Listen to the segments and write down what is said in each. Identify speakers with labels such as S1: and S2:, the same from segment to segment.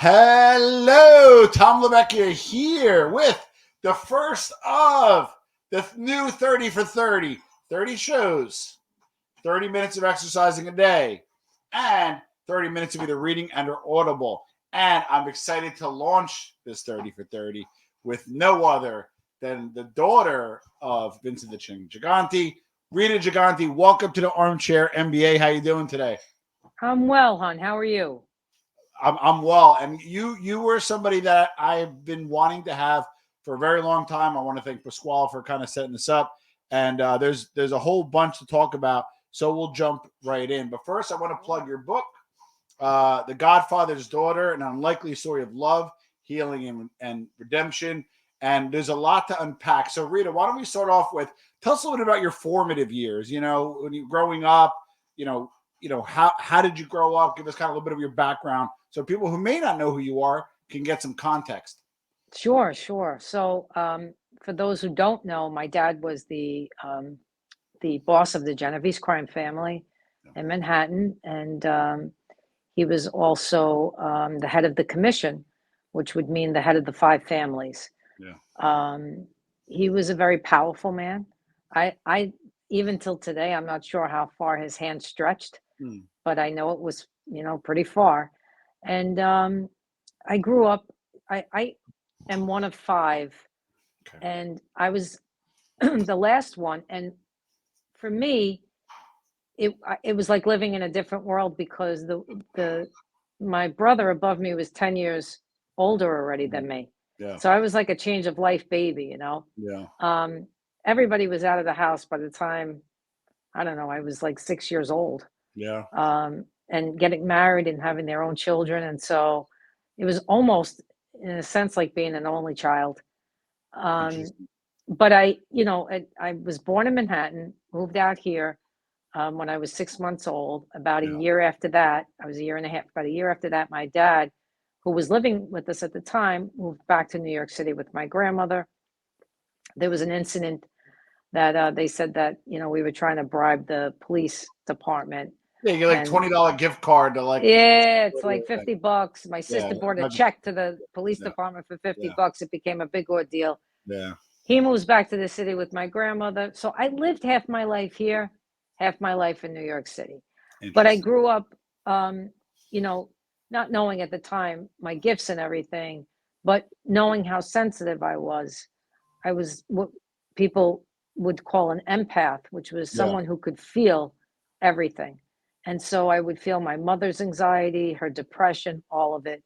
S1: Hello, Tom Lebecchia here with the first of the new 30 for 30. 30 shows, 30 minutes of exercising a day, and 30 minutes of either reading and or audible. And I'm excited to launch this 30 for 30 with no other than the daughter of Vincent Gigante, Rita Gigante. Welcome to the Armchair MBA. How you doing today?
S2: I'm well, hon. How are you?
S1: I'm well, and you were somebody that I've been wanting to have for a very long time. I want to thank Pasquale for kind of setting this up, and there's a whole bunch to talk about, so we'll jump right in. But first, I want to plug your book, The Godfather's Daughter: An Unlikely Story of Love, Healing, and Redemption. And there's a lot to unpack. So, Rita, why don't we start off with tell us a little bit about your formative years? You know, when you growing up, how did you grow up? Give us kind of a little bit of your background so people who may not know who you are can get some context.
S2: Sure. So, for those who don't know, my dad was the boss of the Genovese crime family in Manhattan, and he was also the head of the commission, which would mean the head of the five families.
S1: Yeah.
S2: He was a very powerful man. I even till today, I'm not sure how far his hand stretched, but I know it was, pretty far. And I grew up, I am one of five, and I was the last one. And for me, it was like living in a different world because my brother above me was 10 years older already than me.
S1: Yeah.
S2: So I was like a change of life baby,
S1: Yeah.
S2: Everybody was out of the house by the time, I don't know, I was like 6 years old.
S1: Yeah.
S2: And getting married and having their own children. And so it was almost, in a sense, like being an only child. But I was born in Manhattan, moved out here when I was 6 months old. About a year after that, I was a year and a half, about a year after that, my dad, who was living with us at the time, moved back to New York City with my grandmother. There was an incident that they said that, we were trying to bribe the police department.
S1: Yeah, you get like $20 gift card to like.
S2: Yeah, it's like $50. My sister brought a check to the police department for $50. It became a big ordeal.
S1: Yeah.
S2: He moves back to the city with my grandmother. So I lived half my life here, half my life in New York City. But I grew up, not knowing at the time my gifts and everything, but knowing how sensitive I was. I was what people would call an empath, which was someone who could feel everything. And so I would feel my mother's anxiety, her depression, all of it.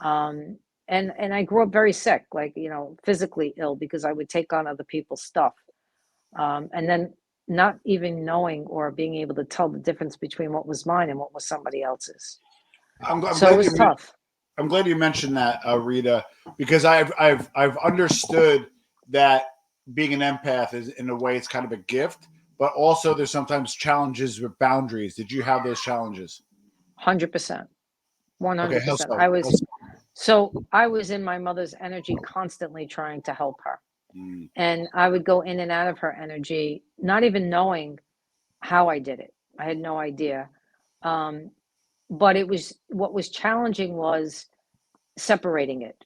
S2: And I grew up very sick, like, physically ill because I would take on other people's stuff. And then not even knowing or being able to tell the difference between what was mine and what was somebody else's. So it was tough.
S1: I'm glad you mentioned that, Rita, because I've understood that being an empath is, in a way, it's kind of a gift, but also there's sometimes challenges with boundaries. Did you have those challenges?
S2: 100%. 100%.
S1: Okay,
S2: I was in my mother's energy constantly trying to help her. And I would go in and out of her energy, not even knowing how I did it. I had no idea. But what was challenging was separating it.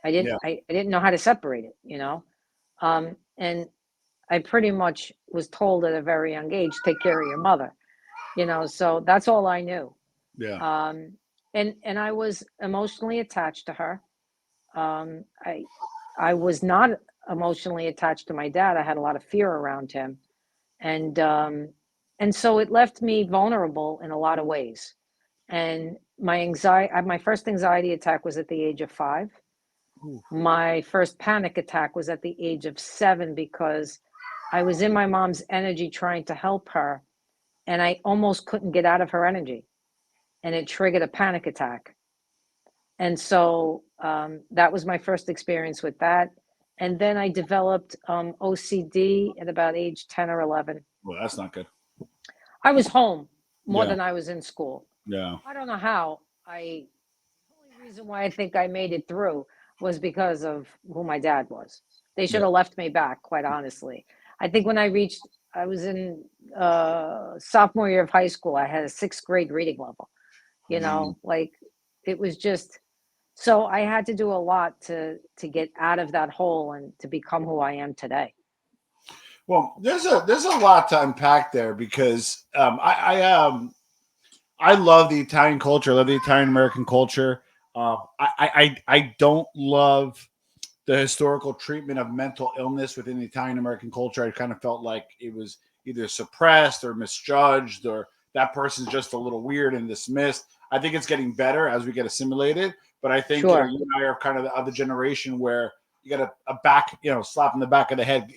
S2: I didn't know how to separate it, and I pretty much was told at a very young age, take care of your mother, so that's all I knew.
S1: Yeah.
S2: And I was emotionally attached to her. I was not emotionally attached to my dad. I had a lot of fear around him. And so it left me vulnerable in a lot of ways. And my first anxiety attack was at the age of 5. My first panic attack was at the age of 7 because I was in my mom's energy trying to help her, and I almost couldn't get out of her energy, and it triggered a panic attack. And so that was my first experience with that. And then I developed OCD at about age 10 or 11.
S1: Well, that's not good.
S2: I was home more than I was in school.
S1: Yeah.
S2: I don't know how. The only reason why I think I made it through was because of who my dad was. They should have left me back, quite honestly. I think when I was in sophomore year of high school, I had a 6th grade reading level. Like, it was just, So I had to do a lot to get out of that hole and to become who I am today.
S1: Well, there's a lot to unpack there because I love the Italian culture. I love the Italian American culture. I don't love the historical treatment of mental illness within the Italian American culture. I kind of felt like it was either suppressed or misjudged, or that person's just a little weird and dismissed. I think it's getting better as we get assimilated, but I think
S2: Sure.
S1: you and I are kind of the other generation where you got a back, slap in the back of the head,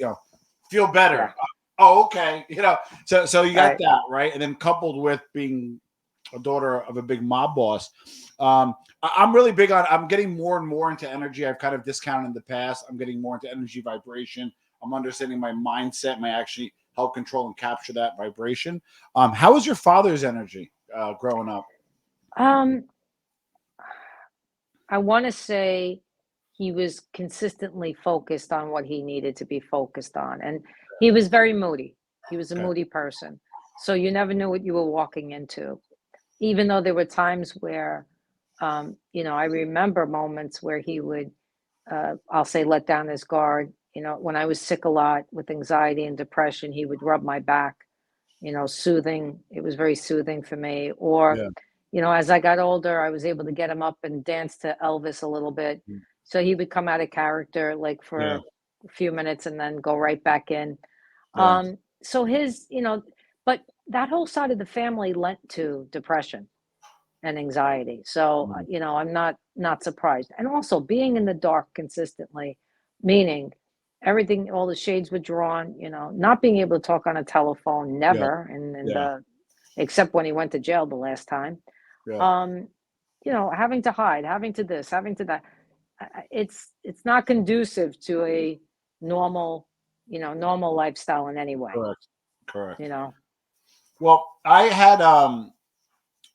S1: feel better.
S2: Yeah.
S1: Oh, okay, so you got
S2: Right.
S1: that right, and then coupled with being a daughter of a big mob boss. I'm really big on, I'm getting more and more into energy. I've kind of discounted in the past. I'm getting more into energy vibration. I'm understanding my mindset may actually help control and capture that vibration. How was your father's energy growing up?
S2: Um, I want to say he was consistently focused on what he needed to be focused on. And he was very moody. He was a
S1: Okay.
S2: moody person. So you never knew what you were walking into. Even though there were times where, I remember moments where he would, I'll say, let down his guard. When I was sick a lot with anxiety and depression, he would rub my back, soothing. It was very soothing for me. Or,
S1: Yeah.
S2: as I got older, I was able to get him up and dance to Elvis a little bit.
S1: Mm.
S2: So he would come out of character like
S1: Yeah.
S2: for a few minutes and then go right back in.
S1: Yeah.
S2: So but that whole side of the family lent to depression and anxiety. So,
S1: Mm.
S2: I'm not surprised. And also being in the dark consistently, meaning everything, all the shades were drawn, not being able to talk on a telephone,
S1: Yeah.
S2: never, and
S1: Yeah.
S2: except when he went to jail the last time.
S1: Yeah.
S2: Um, having to hide, having to this, having to that. It's not conducive to a normal, normal lifestyle in any way,
S1: Correct. Correct.
S2: you know.
S1: Well, I've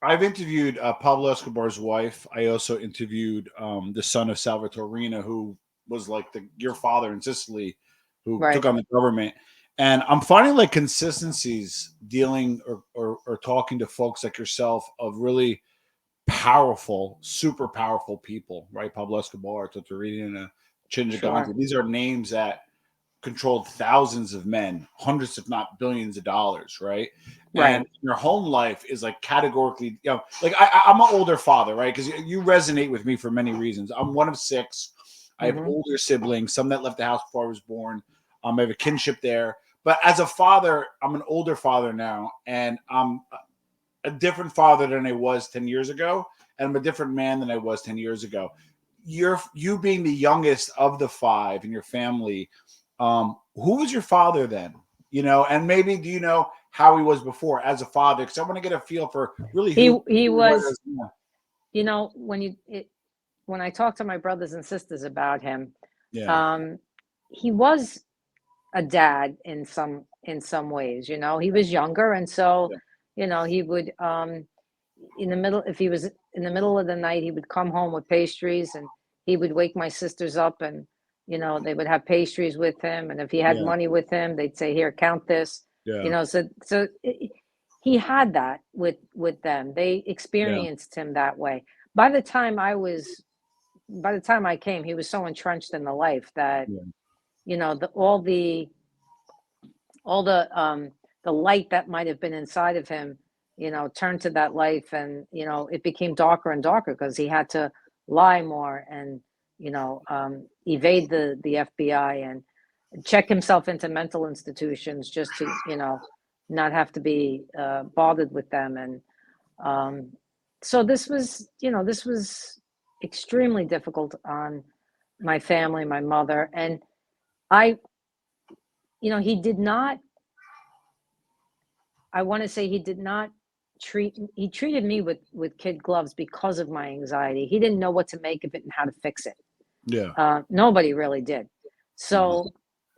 S1: interviewed Pablo Escobar's wife. I also interviewed the son of Salvatore Rina, who was like your father in Sicily, who took
S2: Right.
S1: on the government. And I'm finding like consistencies dealing or talking to folks like yourself of really powerful, super powerful people, right? Pablo Escobar, Tortorina,
S2: Sure.
S1: Gigante. These are names that controlled thousands of men, hundreds, if not billions of dollars, right?
S2: Right.
S1: And your home life is like categorically, like I'm an older father, right? Because you resonate with me for many reasons. I'm one of six. I have
S2: Hmm.
S1: older siblings, some that left the house before I was born. I have a kinship there. But as a father, I'm an older father now, and I'm a different father than I was 10 years ago, and I'm a different man than I was 10 years ago. You being the youngest of the five in your family, who was your father then? And maybe do you know how he was before as a father? Because I want to get a feel for really
S2: He
S1: who he
S2: was,
S1: was. Yeah.
S2: when I talk to my brothers and sisters about him,
S1: Yeah.
S2: um, he was a dad in some ways. He was younger, and so,
S1: Yeah.
S2: he would, in the middle if he was in the middle of the night, he would come home with pastries, and he would wake my sisters up, and they would have pastries with him, and if he had
S1: Yeah.
S2: money with him, they'd say, here, count this.
S1: Yeah.
S2: He had that with them. They
S1: Yeah.
S2: experienced him that way. By the time I came, he was so entrenched in the life that,
S1: Yeah.
S2: all the light that might have been inside of him, turned to that life, and it became darker and darker because he had to lie more, and evade the FBI, and check himself into mental institutions just to not have to be bothered with them. And um, so this was extremely difficult on my family, my mother. And I he did not, I want to say, he did not he treated me with kid gloves because of my anxiety. He didn't know what to make of it and how to fix it.
S1: Yeah.
S2: Nobody really did.
S1: Mhm.
S2: So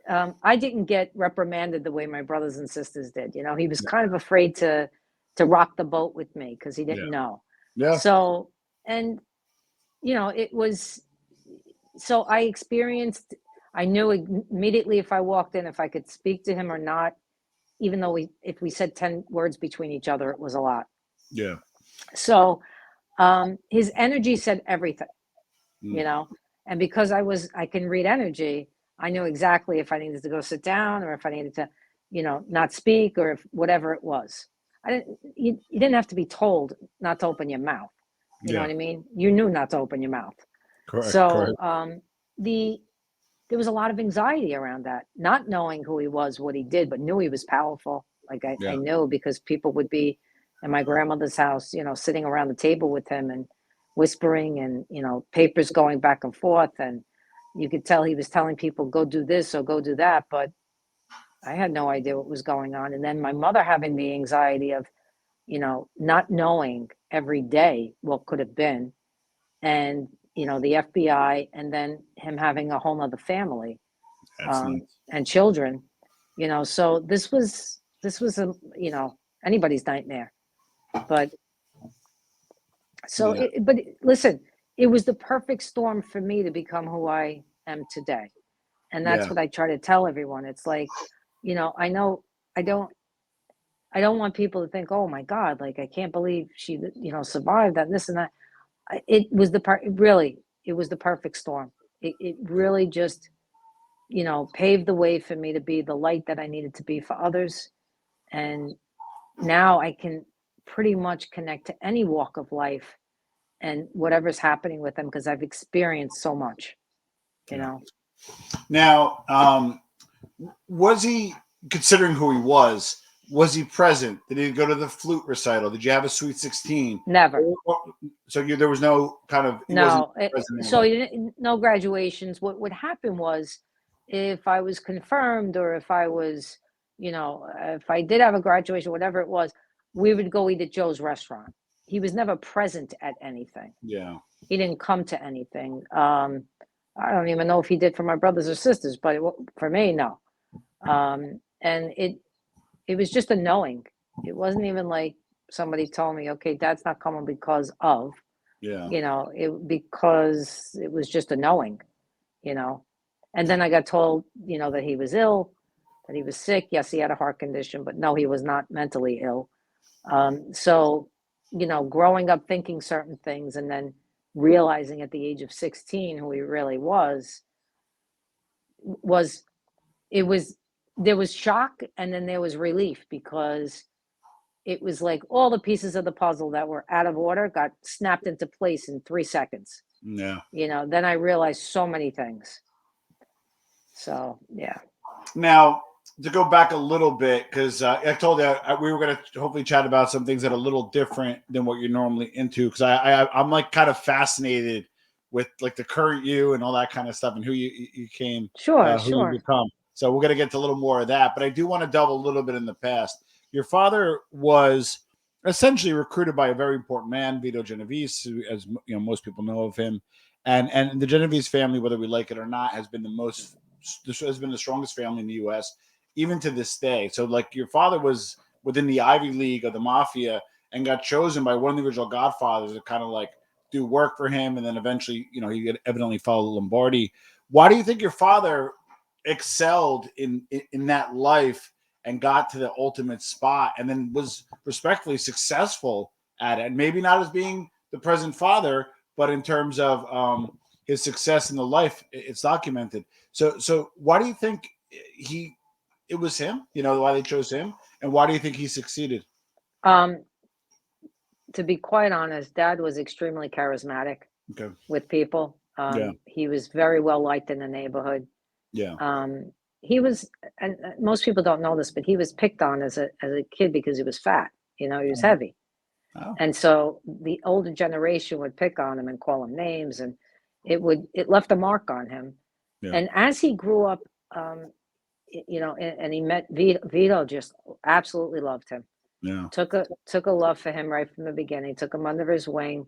S2: I didn't get reprimanded the way my brothers and sisters did. He was
S1: Yeah.
S2: kind of afraid to rock the boat with me because he
S1: Yeah.
S2: didn't know.
S1: Yeah.
S2: So, and it was, so I experienced. I knew immediately if I walked in, if I could speak to him or not. Even though if we said 10 words between each other, it was a lot.
S1: Yeah.
S2: So his energy said everything. you know, and because I can read energy, I knew exactly if I needed to go sit down or if I needed to, you know, not speak or if whatever it was. You didn't have to be told not to open your mouth. You know what I mean? You knew not to open your mouth.
S1: Correct.
S2: So there was a lot of anxiety around that, not knowing who he was, what he did, but knew he was powerful. Like I knew because people would be in my grandmother's house, you know, sitting around the table with him and whispering and, you know, papers going back and forth. And you could tell he was telling people, go do this or go do that. But I had no idea what was going on. And then my mother having the anxiety of, you know, not knowing every day what could have been. And, you know, the FBI and then him having a whole nother family and children, you know, so this was a, you know, anybody's nightmare. But so, listen, it was the perfect storm for me to become who I am today. And that's what I try to tell everyone. It's like, you know, I don't want people to think, oh my God, like, I can't believe she, you know, survived that, and this and that. It was it was the perfect storm. It really just, you know, paved the way for me to be the light that I needed to be for others. And now I can pretty much connect to any walk of life and whatever's happening with them because I've experienced so much, you know.
S1: Now, was he, considering who he was he present? Did he go to the flute recital? Did you have a Sweet 16?
S2: Never.
S1: So there was no kind of,
S2: no. So no graduations. What would happen was if I was confirmed or if I was, you know, if I did have a graduation, whatever it was, we would go eat at Joe's restaurant. He was never present at anything.
S1: Yeah.
S2: He didn't come to anything. I don't even know if he did for my brothers or sisters, but for me, no. And it was just a knowing. It wasn't even like somebody told me, okay, Dad's not coming because of, you know, because it was just a knowing, you know. And then I got told, you know, that he was ill, that he was sick. Yes, he had a heart condition, but no, he was not mentally ill. So, you know, growing up thinking certain things and then realizing at the age of 16 who he really there was shock and then there was relief because it was like all the pieces of the puzzle that were out of order got snapped into place in 3 seconds.
S1: Yeah.
S2: You know, then I realized so many things. So, yeah.
S1: Now, to go back a little bit, because I told you we were going to hopefully chat about some things that are a little different than what you're normally into, because I'm like kind of fascinated with like the current you and all that kind of stuff and who you came,
S2: Sure.
S1: you become. So we're going to get to a little more of that, but I do want to delve a little bit in the past. Your father was essentially recruited by a very important man, Vito Genovese, who, as you know, most people know of him, and the Genovese family, whether we like it or not, has been the strongest family in the U.S. even to this day. So, like, your father was within the Ivy League of the mafia and got chosen by one of the original Godfathers to kind of like do work for him, and then eventually, you know, he evidently followed Lombardi. Why do you think your father excelled in that life and got to the ultimate spot and then was respectfully successful at it? And maybe not as being the present father, but in terms of his success in the life, it's documented. So why do you think it was him? You know, why they chose him, and why do you think he succeeded?
S2: To be quite honest, Dad was extremely charismatic with people. He was very well liked in the neighborhood. He was, and most people don't know this, but he was picked on as a kid because he was fat. You know, he was heavy. And so the older generation would pick on him and call him names, and it left a mark on him. And as he grew up, you know, and he met Vito just absolutely loved him. Took a love for him right from the beginning. Took him under his wing,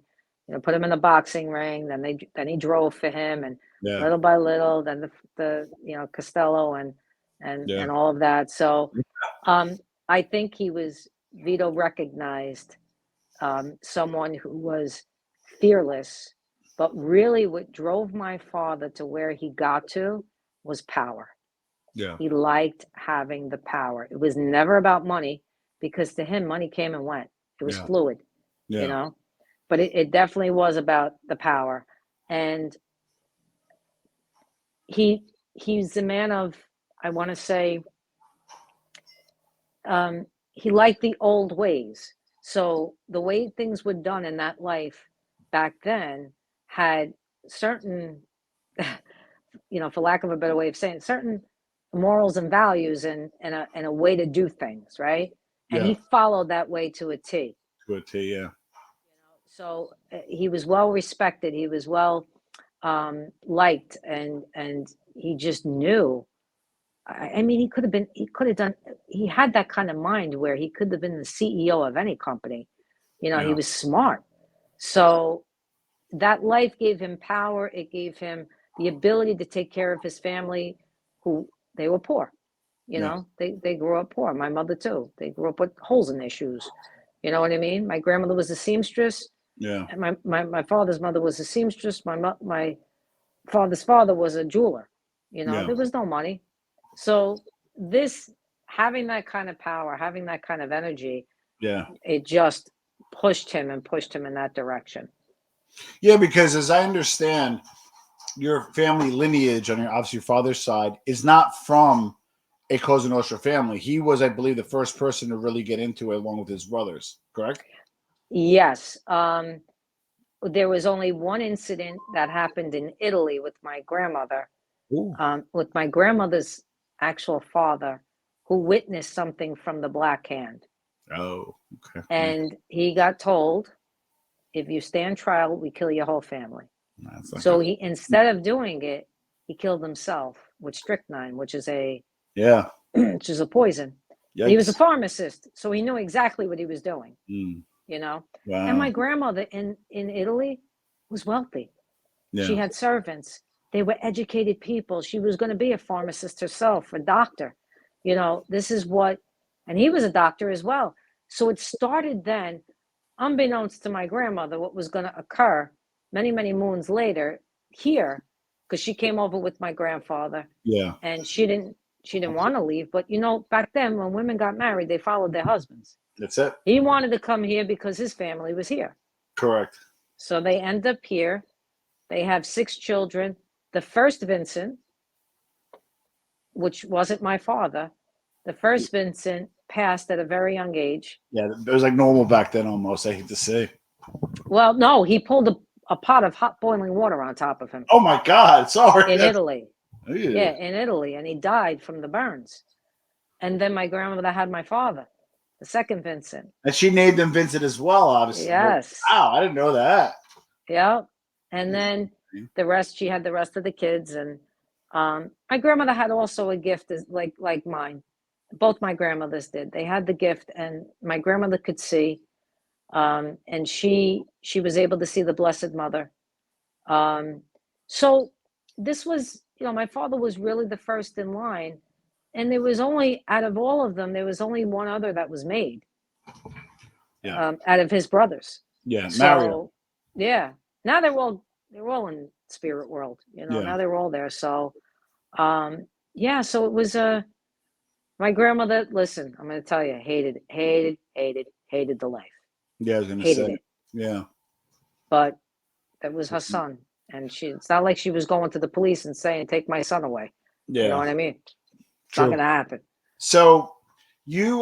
S2: you know, put him in the boxing ring. Then he drove for him, and little by little, then the you know, Costello and all of that. So, I think Vito recognized someone who was fearless, but really what drove my father to where he got to was power. He liked having the power. It was never about money because to him, money came and went. It was fluid, you know, but it definitely was about the power. And he's a man of, I want to say, he liked the old ways. So the way things were done in that life back then had certain, for lack of a better way of saying it, certain morals and values and a way to do things, right? And
S1: Yeah.
S2: he followed that way to a T.
S1: Good to yeah.
S2: So he was well respected. He was well liked, and he just knew. I mean, he could have done. He had that kind of mind where he could have been the CEO of any company. He
S1: Yeah.
S2: was smart. So that life gave him power. It gave him the ability to take care of his family, who they were poor. They grew up poor. My mother too. They grew up with holes in their shoes. You know what I mean? My grandmother was a seamstress.
S1: Yeah.
S2: And my father's mother was a seamstress. My father's father was a jeweler.
S1: Yeah.
S2: There was no money. So this, having that kind of power, having that kind of energy,
S1: Yeah.
S2: it just pushed him in that direction.
S1: Yeah, because as I understand, your family lineage on your father's side is not from a Cosa Nostra family. He was, I believe, the first person to really get into it along with his brothers, correct?
S2: Yes. There was only one incident that happened in Italy with my grandmother, with my grandmother's actual father, who witnessed something from the Black Hand.
S1: Oh, okay.
S2: And he got told, if you stand trial, we kill your whole family. So he, instead of doing it, he killed himself with strychnine, which is a which is a poison. He was a pharmacist, so he knew exactly what he was doing.
S1: Wow.
S2: And my grandmother in Italy was wealthy.
S1: Yeah.
S2: She had servants. They were educated people. She was going to be a pharmacist herself, a doctor. This is what, and he was a doctor as well. So it started then, unbeknownst to my grandmother, what was going to occur many, many moons later here, because she came over with my grandfather.
S1: Yeah.
S2: And she didn't want to leave. But, back then when women got married, they followed their husbands.
S1: That's it.
S2: He wanted to come here because his family was here.
S1: Correct.
S2: So they end up here. They have 6 children. The first Vincent, which wasn't my father, the first Vincent passed at a very young age.
S1: Yeah, it was like normal back then almost, I hate to say.
S2: Well, no, he pulled a pot of hot boiling water on top of him.
S1: Oh my God, sorry.
S2: In Italy.
S1: Ew.
S2: Yeah, in Italy. And he died from the burns. And then my grandmother had my father, the second Vincent.
S1: And she named him Vincent as well, obviously.
S2: Yes.
S1: Wow, I didn't know that.
S2: Yeah. And then she had the rest of the kids. And my grandmother had also a gift like mine. Both my grandmothers did. They had the gift, and my grandmother could see. And she was able to see the Blessed Mother. So this was, my father was really the first in line. And there was only, out of all of them, there was only one other that was made.
S1: Yeah.
S2: Out of his brothers.
S1: Yeah,
S2: so,
S1: Mario.
S2: Yeah. Now they're all in spirit world, now they're all there. So, so it was, my grandmother, listen, I'm going to tell you, hated the life.
S1: Yeah, I was going to say.
S2: It.
S1: Yeah.
S2: But that was her son. And it's not like she was going to the police and saying, take my son away.
S1: Yeah.
S2: You know what I mean? It's
S1: True.
S2: not going to happen.
S1: So you,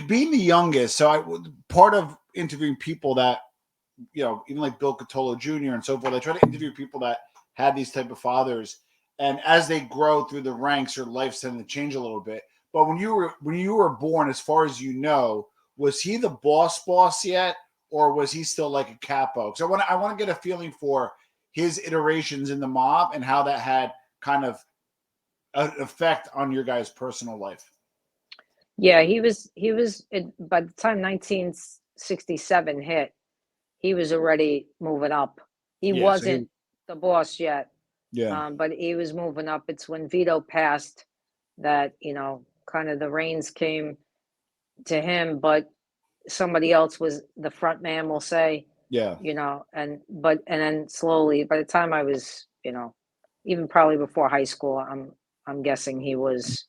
S1: being the youngest, so part of interviewing people that, even like Bill Catolo Jr. and so forth, I try to interview people that had these type of fathers. And as they grow through the ranks, their lives tend to change a little bit. But when you were born, as far as you know, was he the boss yet, or was he still like a capo? So I want to get a feeling for his iterations in the mob and how that had kind of an effect on your guys' personal life.
S2: Yeah, he was by the time 1967 hit, he was already moving up. He wasn't the boss yet.
S1: Yeah.
S2: But he was moving up. It's when Vito passed that, kind of the reins came to him, but somebody else was the front man, we'll say.
S1: Yeah.
S2: And then slowly, by the time I was, even probably before high school, I'm guessing he was.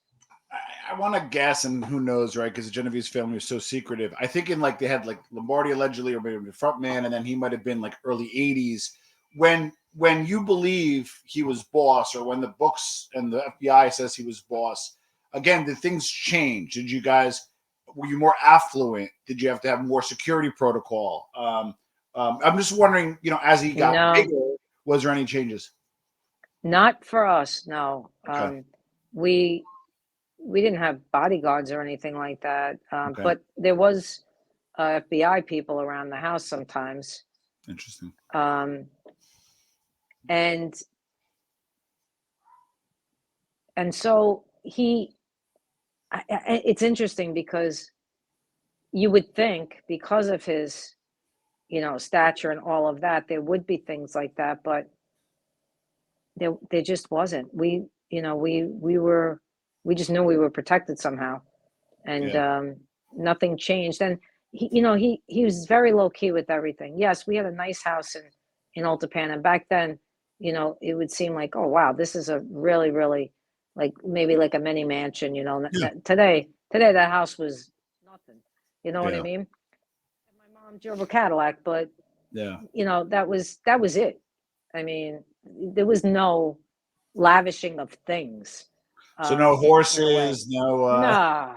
S1: I want to guess, and who knows, right? Because the Genovese family was so secretive. I think they had like Lombardi allegedly, or maybe the front man, and then he might have been like early 80s. When when you believe he was boss, or when the books and the FBI says he was boss, again, did things change? Did you guys, were you more affluent? Did you have to have more security protocol? I'm just wondering, as he got
S2: No,
S1: bigger, was there any changes?
S2: not for us. No.
S1: Okay.
S2: We didn't have bodyguards or anything like that.
S1: Okay.
S2: But there was FBI people around the house sometimes.
S1: Interesting.
S2: And so it's interesting because you would think because of his, stature and all of that, there would be things like that, but there just wasn't. We just knew we were protected somehow, and
S1: Yeah.
S2: nothing changed. And he was very low key with everything. Yes, we had a nice house in Altapan, and back then, it would seem like, oh wow, this is a really, really, like maybe like a mini mansion.
S1: Yeah.
S2: Today that house was nothing. You know what I
S1: Yeah.
S2: mean? My mom drove a Cadillac, but
S1: Yeah.
S2: that was it. I mean, there was no lavishing of things.
S1: So no
S2: In a way.
S1: horses, no.
S2: No,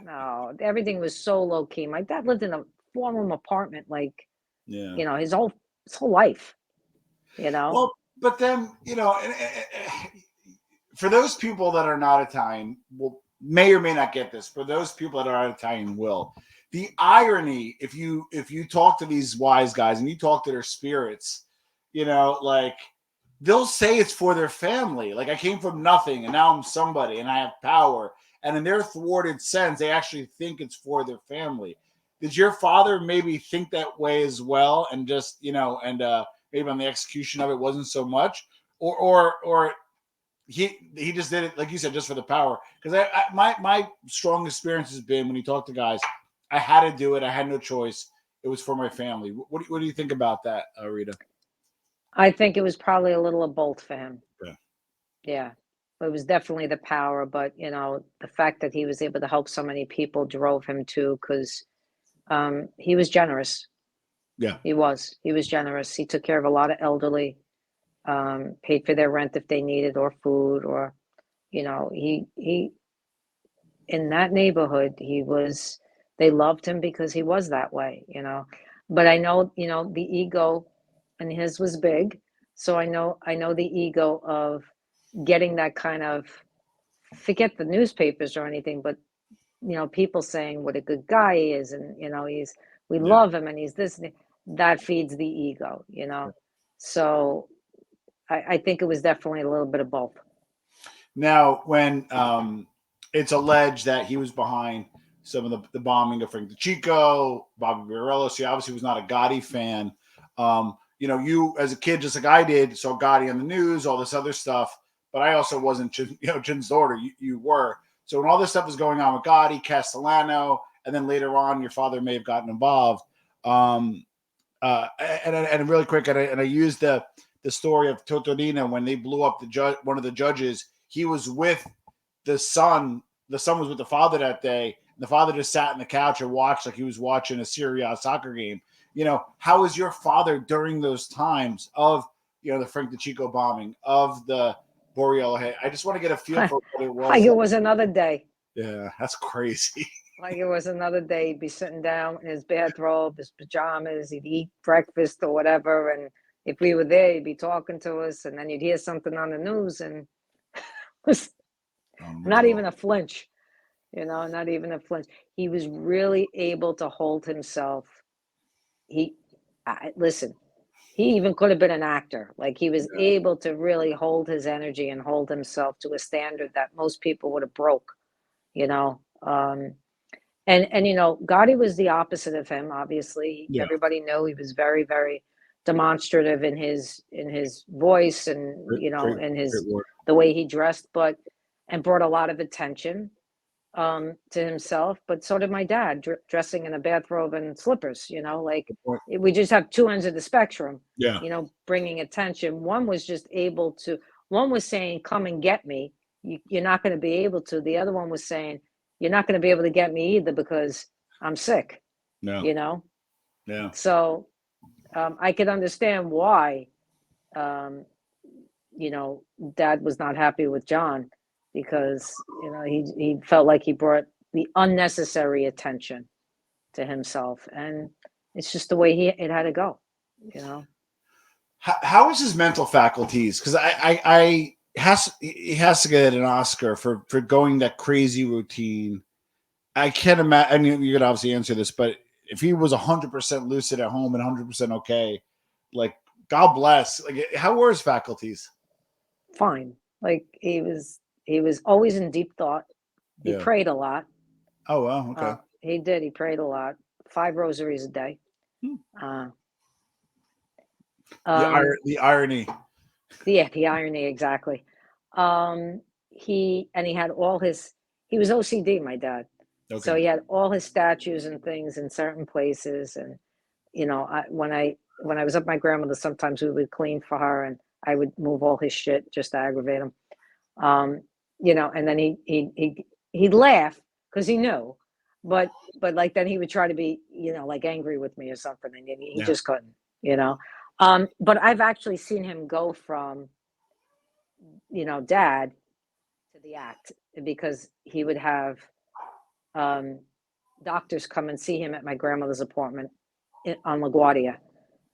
S2: no, everything was so low key. My dad lived in a 4-room apartment, like,
S1: Yeah.
S2: his whole life, you know?
S1: Well, but then for those people that are not Italian, may or may not get this. For those people that are Italian, will. The irony, if you talk to these wise guys and you talk to their spirits, like they'll say it's for their family. Like, I came from nothing and now I'm somebody and I have power. And in their thwarted sense, they actually think it's for their family. Did your father maybe think that way as well? And just, maybe on the execution of it wasn't so much, or he just did it, like you said, just for the power. Because my strong experience has been when you talk to guys, I had to do it. I had no choice. It was for my family. What do you think about that, Rita?
S2: I think it was probably a little of both for him.
S1: Yeah.
S2: Yeah. It was definitely the power, but the fact that he was able to help so many people drove him too, because he was generous.
S1: Yeah.
S2: He was generous. He took care of a lot of elderly, paid for their rent if they needed, or food, or he in that neighborhood, they loved him because he was that way. But I know, the ego, and his was big. So I know the ego of getting that kind of, forget the newspapers or anything, but people saying what a good guy he is, and we
S1: Yeah.
S2: love him, and he's this, that feeds the ego. So I think it was definitely a little bit of both.
S1: Now, when it's alleged that he was behind some of the bombing of Frank DeChico, Bobby Barello, so he obviously was not a Gotti fan. You as a kid, just like I did, saw Gotti on the news, all this other stuff, but I also wasn't, Chin's daughter. You were. So when all this stuff was going on with Gotti, Castellano, and then later on, your father may have gotten involved. And really quick, and I used the story of Totorina when they blew up one of the judges. He was with the son. The son was with the father that day. And the father just sat on the couch and watched like he was watching a Serie A soccer game. How was your father during those times of the Frank DeChico bombing, of the Borriello hit? I just want to get a feel for what it was.
S2: Like it was another day.
S1: Yeah, that's crazy.
S2: Like it was another day. He'd be sitting down in his bathrobe, his pajamas. He'd eat breakfast or whatever, and if we were there, he'd be talking to us, and then you'd hear something on the news, and it was not even a flinch. Not even a flinch. He was really able to hold himself. Listen, he even could have been an actor. Like he was able to really hold his energy and hold himself to a standard that most people would have broke. And Gotti was the opposite of him. Obviously,
S1: Yeah.
S2: everybody knew he was very, very demonstrative in his voice, and in the way he dressed, and brought a lot of attention to himself. But so did my dad, dressing in a bathrobe and slippers. We just have two ends of the spectrum.
S1: Yeah.
S2: Bringing attention. One was just able to. One was saying, "Come and get me." You're not going to be able to. The other one was saying, "You're not going to be able to get me either because I'm sick."
S1: No.
S2: Yeah.
S1: So
S2: I could understand why um, Dad was not happy with John because, he felt like he brought the unnecessary attention to himself. And it's just the way it had to go,
S1: How is his mental faculties? Because he has to get an Oscar for going that crazy routine. I can't imagine. I mean, you could obviously answer this, but if he was 100% lucid at home and 100% okay, like, God bless. Like, how were his faculties?
S2: Fine. Like he was always in deep thought. He
S1: Yeah.
S2: prayed a lot.
S1: Oh wow. Okay.
S2: He did. He prayed a lot. 5 rosaries a day. Uh,
S1: The irony.
S2: the irony, exactly. He had he was OCD, my dad.
S1: Okay.
S2: So he had all his statues and things in certain places. And when I was at my grandmother's, sometimes we would clean for her, and I would move all his shit just to aggravate him. And then he'd laugh because he knew, but like then he would try to be, like angry with me or something, and he just couldn't, But I've actually seen him go from, dad to the act, because he would have doctors come and see him at my grandmother's apartment on LaGuardia,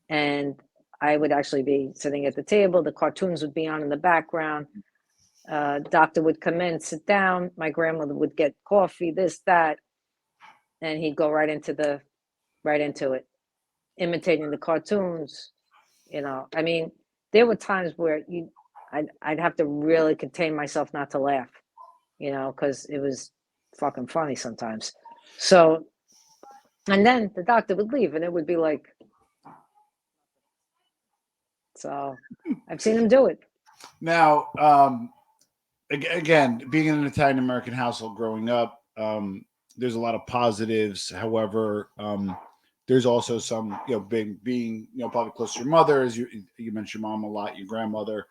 S2: and I would actually be sitting at the table. The cartoons would be on in the background. Doctor would come in, sit down. My grandmother would get coffee, this, that, and he'd go right into it, imitating the cartoons. I mean, there were times where I'd have to really contain myself not to laugh, because it was fucking funny sometimes. So, and then the doctor would leave, and it would be like, so I've seen him do it.
S1: Now, again, being in an Italian American household growing up, there's a lot of positives. However, there's also some, being probably close to your mother, as you mentioned your mom a lot, your grandmother.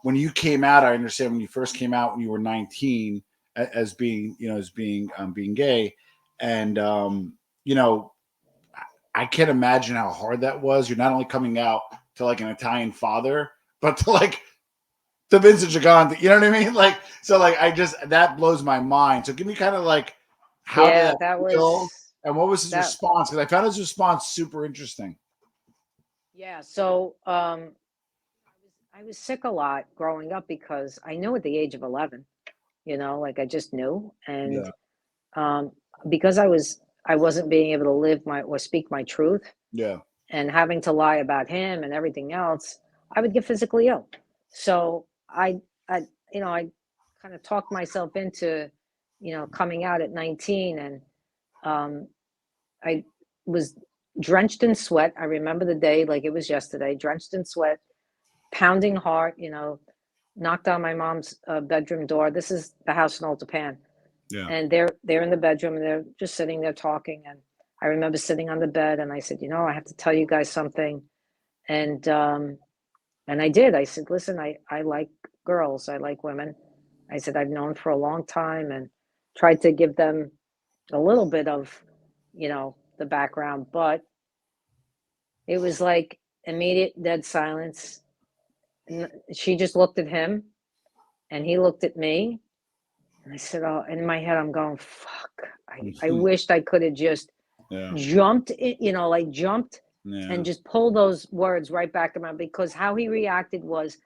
S1: When you came out, I understand when you first came out when you were 19, as being being gay, and I can't imagine how hard that was. You're not only coming out to like an Italian father, but to Vincent Gigante. You know what I mean? Like, so like that blows my mind. So give me kind of like how did that feel, and what was his response? Because I found his response super interesting.
S2: Yeah. So I was sick a lot growing up because I knew at the age of 11, like I just knew. And because I wasn't being able to live or speak my truth.
S1: Yeah.
S2: And having to lie about him and everything else, I would get physically ill. So I kind of talked myself into, coming out at 19, and I was drenched in sweat. I remember the day like it was yesterday, drenched in sweat, pounding heart, knocked on my mom's bedroom door. This is the house in Old Japan.
S1: Yeah.
S2: And they're in the bedroom, and they're just sitting there talking. And I remember sitting on the bed, and I said, I have to tell you guys something. And I did. I said, listen, I like girls. I like women. I said, I've known for a long time, and tried to give them a little bit of, the background. But it was like immediate dead silence. And she just looked at him, and he looked at me. And I said, oh, in my head, I'm going, fuck. I wished I could have just jumped, jumped and just pulled those words right back in my, because how he reacted was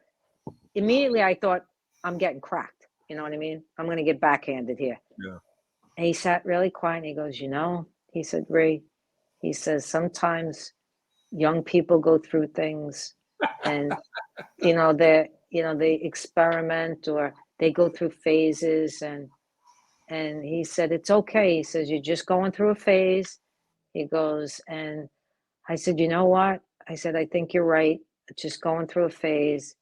S2: immediately I thought, I'm getting cracked. You know what I mean? I'm going to get backhanded here.
S1: Yeah.
S2: And he sat really quiet, and he goes, he said, Ray, he says, sometimes young people go through things, and, they experiment, or they go through phases, and he said, it's okay. He says, you're just going through a phase. He goes, and I said, you know what? I said, I think you're right. Just going through a phase.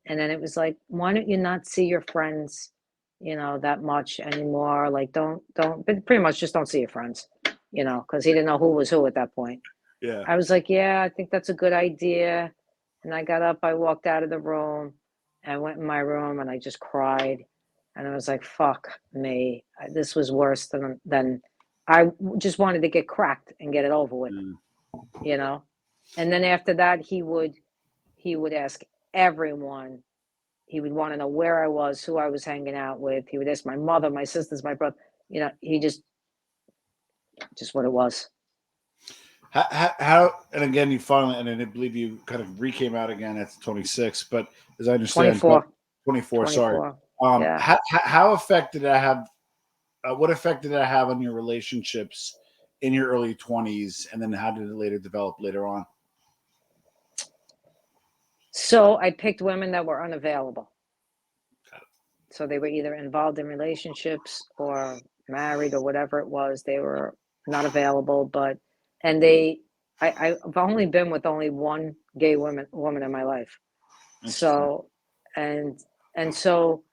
S2: And then it was like, why don't you not see your friends, that much anymore? Like, don't, but pretty much just don't see your friends, because he didn't know who was who at that point.
S1: Yeah.
S2: I was like, yeah, I think that's a good idea. And I got up, I walked out of the room, and I went in my room, and I just cried. And I was like, fuck me. This was worse than I just wanted to get cracked and get it over with, And then after that, he would he would ask everyone. He would want to know where I was, who I was hanging out with. He would ask my mother, my sisters, my brother. He just what it was.
S1: How and again, you finally, and I believe you kind of came out again at 26, but as I understand,
S2: 24.
S1: 24, sorry.
S2: 24. Yeah.
S1: How effect did that have? What effect did that have on your relationships in your early 20s, and then how did it later develop later on?
S2: So I picked women that were unavailable. So they were either involved in relationships or married or whatever it was. They were not available, I've only been with only one gay woman in my life. So, and so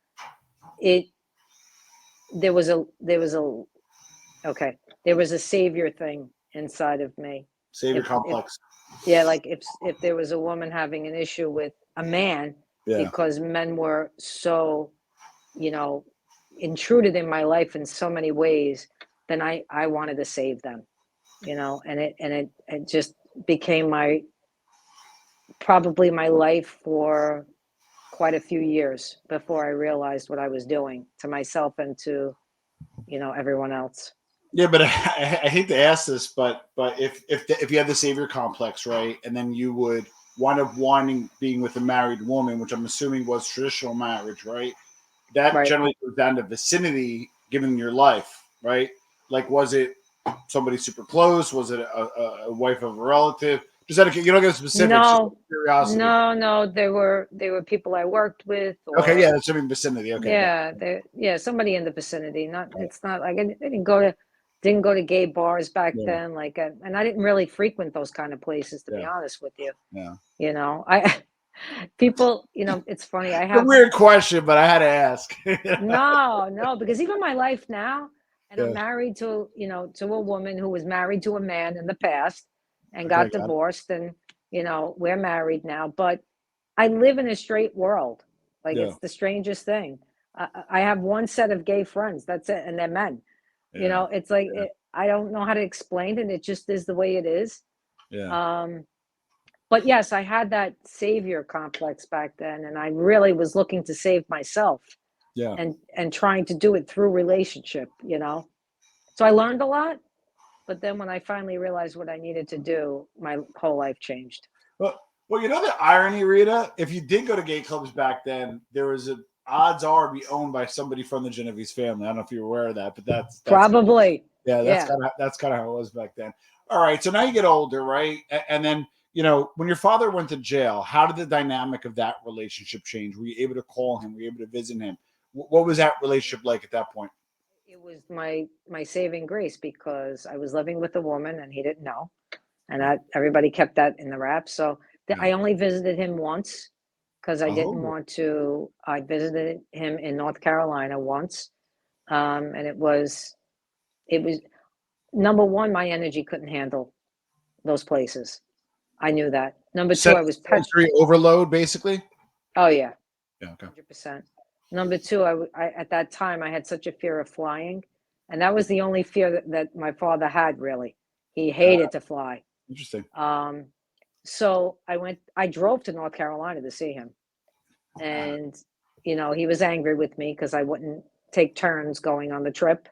S2: there was a savior thing inside of me.
S1: Savior complex.
S2: Like if there was a woman having an issue with a man, because men were so, intruded in my life in so many ways, then I wanted to save them, and it just became probably my life for quite a few years before I realized what I was doing to myself and to, everyone else.
S1: Yeah, but I hate to ask this, but if you had the savior complex, right, and then you would wind up being with a married woman, which I'm assuming was traditional marriage, right? That generally goes down to vicinity, given your life, right? Like, was it somebody super close? Was it a wife of a relative? Just you don't get specifics.
S2: No,
S1: just curiosity.
S2: No. They were people I worked with.
S1: Okay, yeah, that's something vicinity. Okay,
S2: yeah, somebody in the vicinity. It's not like I didn't go to gay bars back then. And I didn't really frequent those kind of places, to be honest with you.
S1: Yeah.
S2: People, it's funny. I
S1: It's
S2: have
S1: a weird question, but I had to ask.
S2: No, because even my life now, and I'm married to a woman who was married to a man in the past and got divorced, and we're married now. But I live in a straight world. It's the strangest thing. I have one set of gay friends. That's it, and they're men. It's like I don't know how to explain it. It just is the way it is. But yes, I had that savior complex back then, and I really was looking to save myself. And trying to do it through relationship. So I learned a lot, but then when I finally realized what I needed to do, my whole life changed.
S1: Well, the irony, Rita, if you did go to gay clubs back then, there was odds are be owned by somebody from the Genovese family. I don't know if you're aware of that, but that's
S2: probably
S1: that's kind of how it was back then. All right, so now you get older, right? And then when your father went to jail, how did the dynamic of that relationship change? Were you able to call him? Were you able to visit him? What was that relationship like at that point?
S2: It was my saving grace, because I was living with a woman and he didn't know, and everybody kept that in the wrap. So I only visited him once, because I didn't want to. I visited him in North Carolina once, and it was number one, my energy couldn't handle those places. I knew that. Number two, I was
S1: sensory overload, basically.
S2: Oh yeah.
S1: Yeah. Okay.
S2: 100%. Number two, I at that time I had such a fear of flying, and that was the only fear that my father had. Really, he hated to fly.
S1: Interesting.
S2: So I drove to North Carolina to see him, and he was angry with me because I wouldn't take turns going on the trip,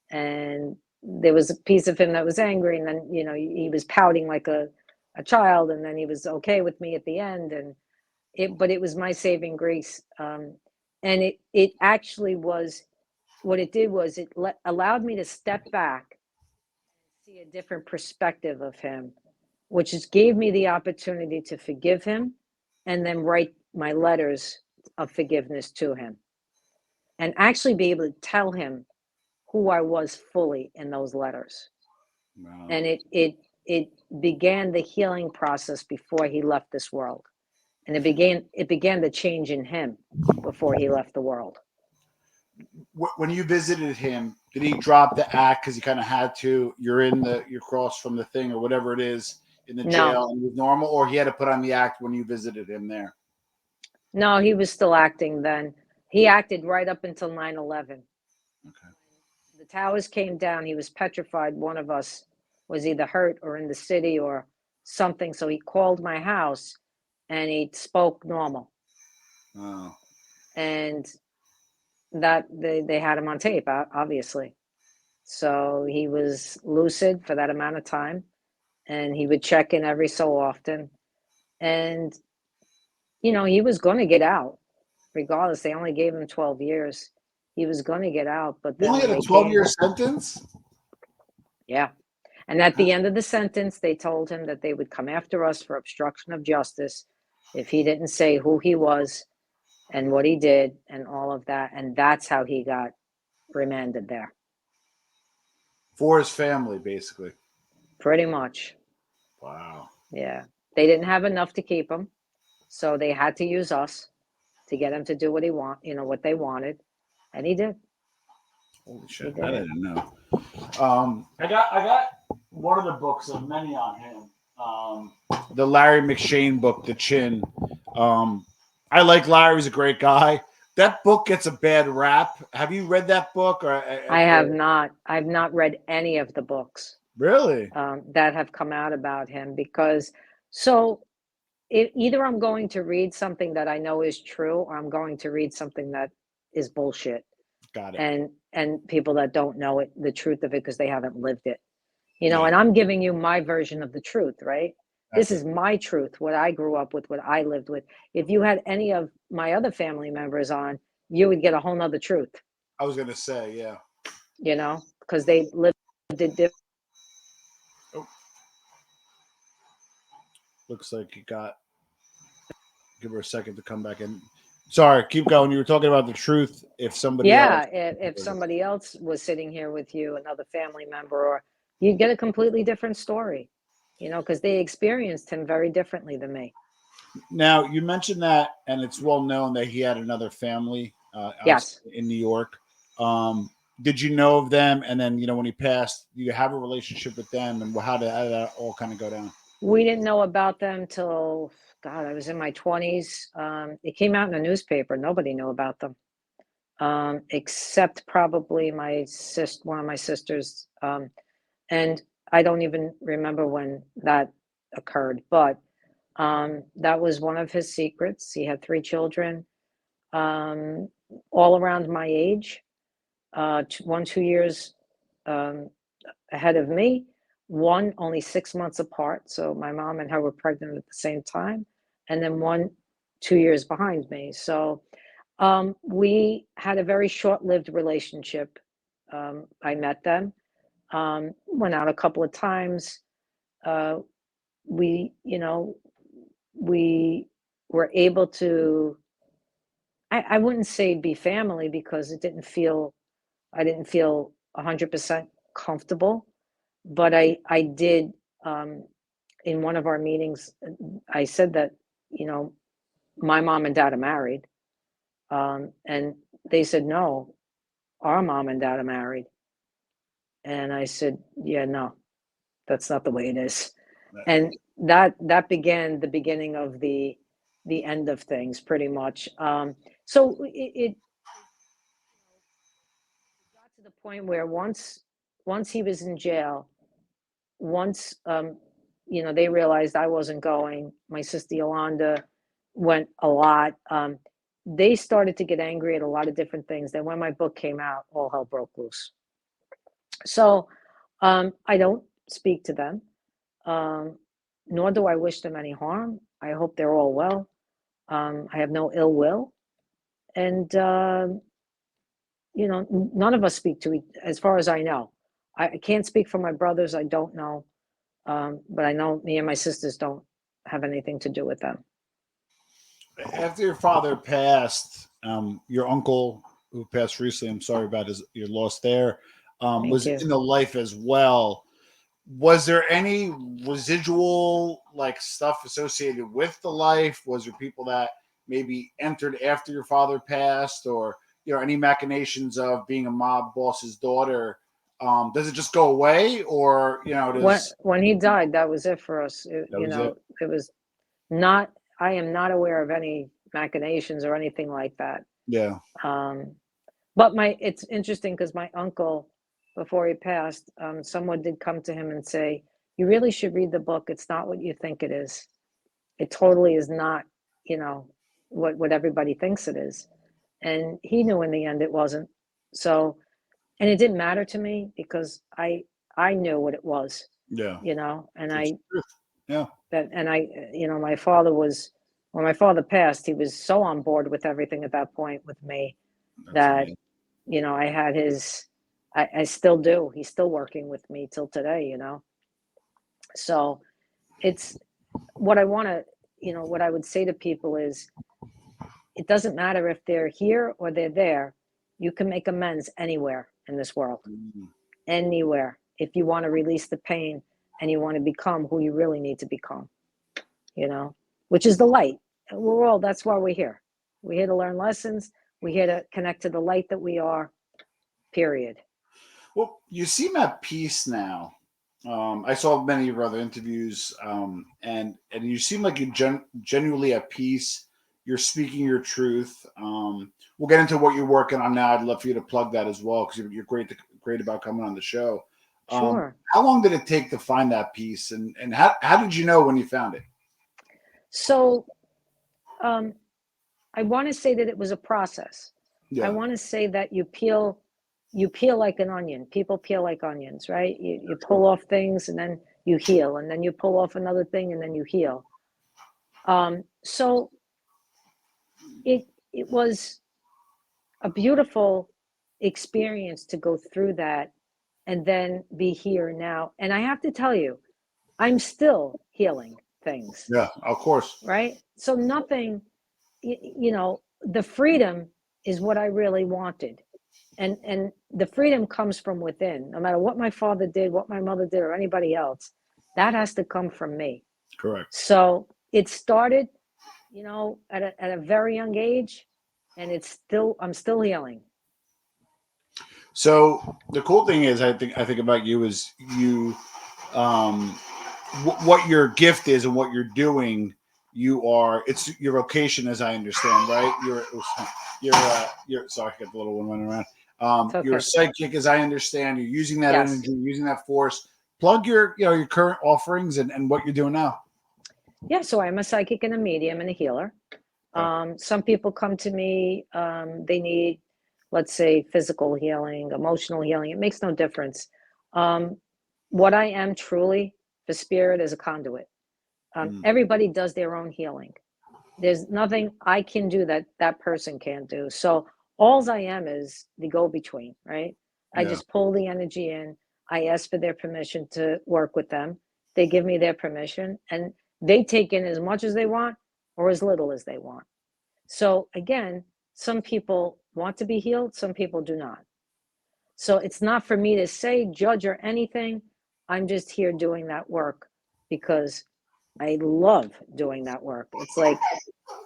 S2: and there was a piece of him that was angry, and then he was pouting like a child, and then he was okay with me at the end, but it was my saving grace, and it actually was. What it did was allowed me to step back and see a different perspective of him, which just gave me the opportunity to forgive him, and then write my letters of forgiveness to him, and actually be able to tell him who I was fully in those letters. Wow. And it began the healing process before he left this world. And it began the change in him before he left the world.
S1: When you visited him, did he drop the act because he kind of had to? You're across from the thing or whatever it is in the jail, and it was normal, or he had to put on the act when you visited him there?
S2: No, he was still acting then. He acted right up until 9/11. Okay. The towers came down. He was petrified. One of us was either hurt or in the city or something. So he called my house, and he spoke normal.
S1: Oh.
S2: And that they had him on tape, obviously. So he was lucid for that amount of time, and he would check in every so often. And, he was going to get out regardless. They only gave him 12 years. He was going to get out, but
S1: You
S2: then
S1: only
S2: when
S1: had a
S2: they
S1: 12-year sentence?
S2: yeah. And at the end of the sentence, they told him that they would come after us for obstruction of justice if he didn't say who he was and what he did and all of that. And that's how he got remanded there.
S1: For his family, basically.
S2: Pretty much.
S1: Wow.
S2: Yeah. They didn't have enough to keep him. So they had to use us to get him to do what what they wanted. And he did.
S1: Holy shit. That I didn't know. I got one of the books of many on him. The Larry McShane book, The Chin. I like Larry. He's a great guy. That book gets a bad rap. Have you read that book?
S2: I have not. I've not read any of the books.
S1: Really?
S2: That have come out about him because either I'm going to read something that I know is true, or I'm going to read something that is bullshit.
S1: Got it.
S2: And people that don't know it, the truth of it, because they haven't lived it. And I'm giving you my version of the truth, right? This is my truth, what I grew up with, what I lived with. If you had any of my other family members on, you would get a whole nother truth.
S1: I was gonna say, yeah.
S2: Because they lived it different.
S1: Oh. Looks like you got. Give her a second to come back in. Sorry, keep going. You were talking about the truth. If somebody else,
S2: if somebody else was sitting here with you, another family member, or you'd get a completely different story, because they experienced him very differently than me.
S1: Now, you mentioned that, and it's well known that he had another family
S2: yes.
S1: in New York. Did you know of them? And then, when he passed, do you have a relationship with them? And how did that all kind of go down?
S2: We didn't know about them till, God, I was in my 20s. It came out in a newspaper. Nobody knew about them, except probably one of my sisters. And I don't even remember when that occurred, but that was one of his secrets. He had 3 children, all around my age, 2 years ahead of me, one only 6 months apart. So my mom and her were pregnant at the same time, and then one 2 years behind me. So we had a very short-lived relationship. I met them, went out a couple of times. We were able to, I wouldn't say be family, because I didn't feel 100% comfortable, but I did, in one of our meetings, I said that, my mom and dad are married. And they said, no, our mom and dad are married. And I said, yeah, no, that's not the way it is. And that began the beginning of the end of things, pretty much. So it got to the point where once he was in jail, once they realized I wasn't going, my sister Yolanda went a lot. They started to get angry at a lot of different things. Then when my book came out, all hell broke loose. So I don't speak to them. Nor do I wish them any harm. I hope they're all well. I have no ill will. And, none of us speak to each, as far as I know. I can't speak for my brothers. I don't know. But I know me and my sisters don't have anything to do with them.
S1: After your father passed, your uncle, who passed recently, I'm sorry about your loss there, was in the life as well. Was there any residual stuff associated with the life? Was there people that maybe entered after your father passed, or any machinations of being a mob boss's daughter? Does it just go away, or
S2: when he died, that was it for us. It was not. I am not aware of any machinations or anything like that.
S1: Yeah.
S2: But it's interesting because my uncle, before he passed, someone did come to him and say, "You really should read the book. It's not what you think it is. it totally is not, you know, what everybody thinks it is. And he knew in the end it wasn't. So, and it didn't matter to me because I knew what it was,
S1: Yeah.
S2: you know, and
S1: It's
S2: I
S1: truth. Yeah.
S2: that and I you know, my father was when my father passed, he was so on board with everything at that point with me
S1: That's
S2: that,
S1: amazing.
S2: you know, I had his I still do. He's still working with me till today, you know. So it's what I want to, you know, what I would say to people is it doesn't matter if they're here or they're there. You can make amends anywhere in this world,
S1: Mm,
S2: anywhere, if you want to release the pain and you want to become who you really need to become, you know, which is the light. We're all, that's why we're here. We're here to learn lessons. We're here to connect to the light that we are, period.
S1: Well, you seem at peace now. I saw many of your other interviews, and you seem like you're genuinely at peace. You're speaking your truth. We'll get into what you're working on now. I'd love for you to plug that as well because you're great about coming on the show.
S2: Sure.
S1: How long did it take to find that peace, and how did you know when you found it?
S2: So um, I want to say that it was a process. I
S1: Yeah,
S2: want to say that you peel like an onion. People peel like onions, right? You pull off things and then you heal, and then you pull off another thing and then you heal. So it was a beautiful experience to go through that and then be here now. And I have to tell you, I'm still healing things,
S1: yeah, of course.
S2: right? So nothing, you know, the freedom is what I really wanted. And the freedom comes from within. No matter what my father did, what my mother did, or anybody else, that has to come from me.
S1: Correct.
S2: So it started, you know, at a very young age, and I'm still healing.
S1: So the cool thing is, I think about you is um, what your gift is and what you're doing. It's your vocation, as I understand, right? You're sorry, I got the little one running around.
S2: It's
S1: You're a
S2: okay.
S1: psychic, as I understand. You're using that
S2: Yes.
S1: energy, using that force. Plug your current offerings and what you're doing now.
S2: Yeah. So I'm a psychic and a medium and a healer.
S1: Okay.
S2: Some people come to me, they need, let's say, physical healing, emotional healing. It makes no difference. Um, what I am truly, the spirit is a conduit.
S1: Mm,
S2: Everybody does their own healing. There's nothing I can do that that person can't do. So alls I am is the go-between, right? I
S1: yeah.
S2: just pull the energy in. I ask for their permission to work with them. They give me their permission, and they take in as much as they want or as little as they want. So again, some people want to be healed, some people do not. So it's not for me to say, judge, or anything. I'm just here doing that work because I love doing that work. It's like,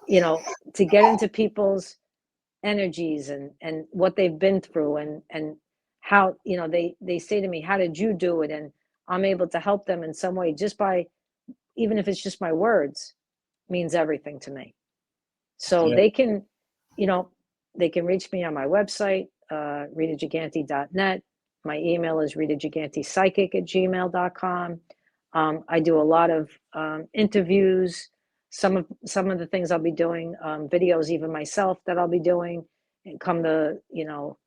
S2: you know, to get into people's energies and what they've been through and how, you know, they say to me, how did you do it? And I'm able to help them in some way just by, even if it's just my words, means everything to me. So
S1: Yeah.
S2: they can, you know, they can reach me on my website, ritagigante.net. My email is ritagigantepsychic@gmail.com. I do a lot of interviews. Some of the things I'll be doing, videos even myself that I'll be doing, and come the, you know,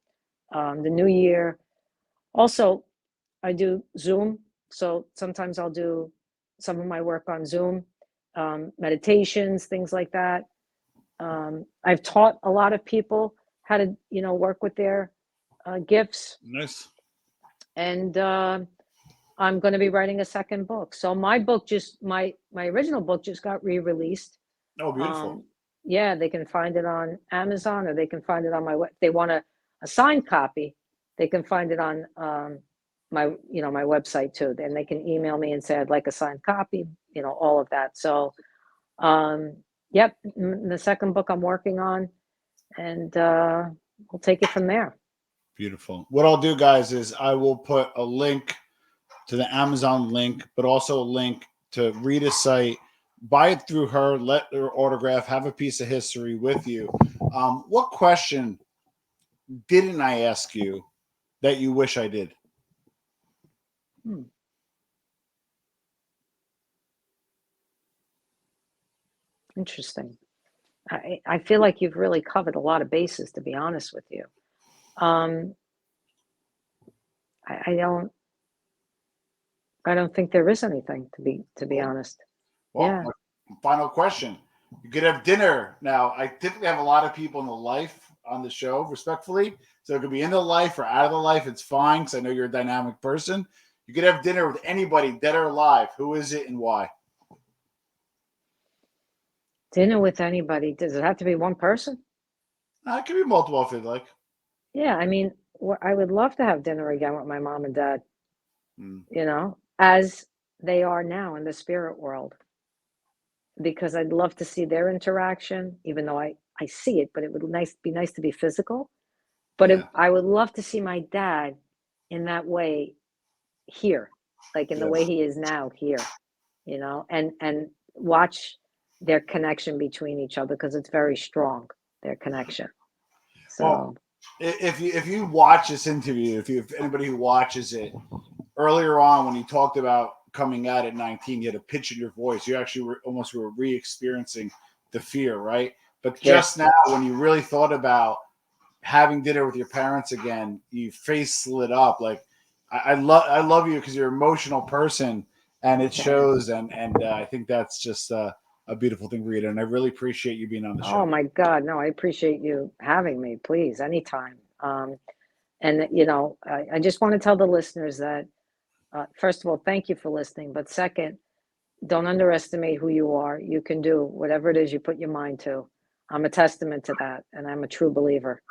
S2: the new year. Also, I do Zoom, so sometimes I'll do some of my work on Zoom, meditations, things like that. I've taught a lot of people how to, you know, work with their gifts,
S1: Nice.
S2: and I'm going to be writing a second book. So my book just my original book just got re-released.
S1: Oh, beautiful.
S2: Um, yeah, they can find it on Amazon, or they can find it on my web. If they want a signed copy, they can find it on my, you know, my website too. Then they can email me and say I'd like a signed copy. You know, all of that. So um, yep, the second book I'm working on, and we'll take it from there.
S1: Beautiful. What I'll do, guys, is I will put a link to the Amazon link, but also a link to Rita's site. Buy it through her, let her autograph, have a piece of history with you. What question didn't I ask you that you wish I did?
S2: Hmm. Interesting. I feel like you've really covered a lot of bases, to be honest with you. Um, I don't I don't think there is anything, to be
S1: Cool.
S2: honest.
S1: Well,
S2: Yeah.
S1: my final question. You could have dinner. Now, I typically have a lot of people in the life on the show, respectfully. So it could be in the life or out of the life. It's fine because I know you're a dynamic person. You could have dinner with anybody, dead or alive. Who is it and why?
S2: Dinner with anybody. Does it have to be one person?
S1: It could be multiple if you'd like.
S2: Yeah, I mean, I would love to have dinner again with my mom and dad,
S1: Mm,
S2: as they are now in the spirit world, because I'd love to see their interaction, even though I see it, but it would be nice to be physical. But
S1: yeah.
S2: I would love to see my dad in that way here, like in the
S1: Yeah.
S2: way he is now here, and watch their connection between each other because it's very strong, their connection.
S1: Well,
S2: So
S1: if you watch this interview, if anybody who watches it, earlier on when you talked about coming out at 19, you had a pitch in your voice. You actually almost were re-experiencing the fear, right? But
S2: yeah,
S1: just now, when you really thought about having dinner with your parents again, you face lit up. Like I love you because you're an emotional person, and it shows. And I think that's just a beautiful thing, Rita. And I really appreciate you being on the
S2: oh
S1: show.
S2: my God, no, I appreciate you having me, please, anytime. And I just want to tell the listeners that, first of all, thank you for listening, but second, don't underestimate who you are. You can do whatever it is you put your mind to. I'm a testament to that, and I'm a true believer.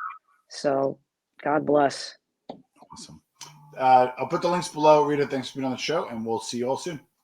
S2: So God bless.
S1: Awesome. I'll put the links below. Rita, thanks for being on the show, and we'll see you all soon.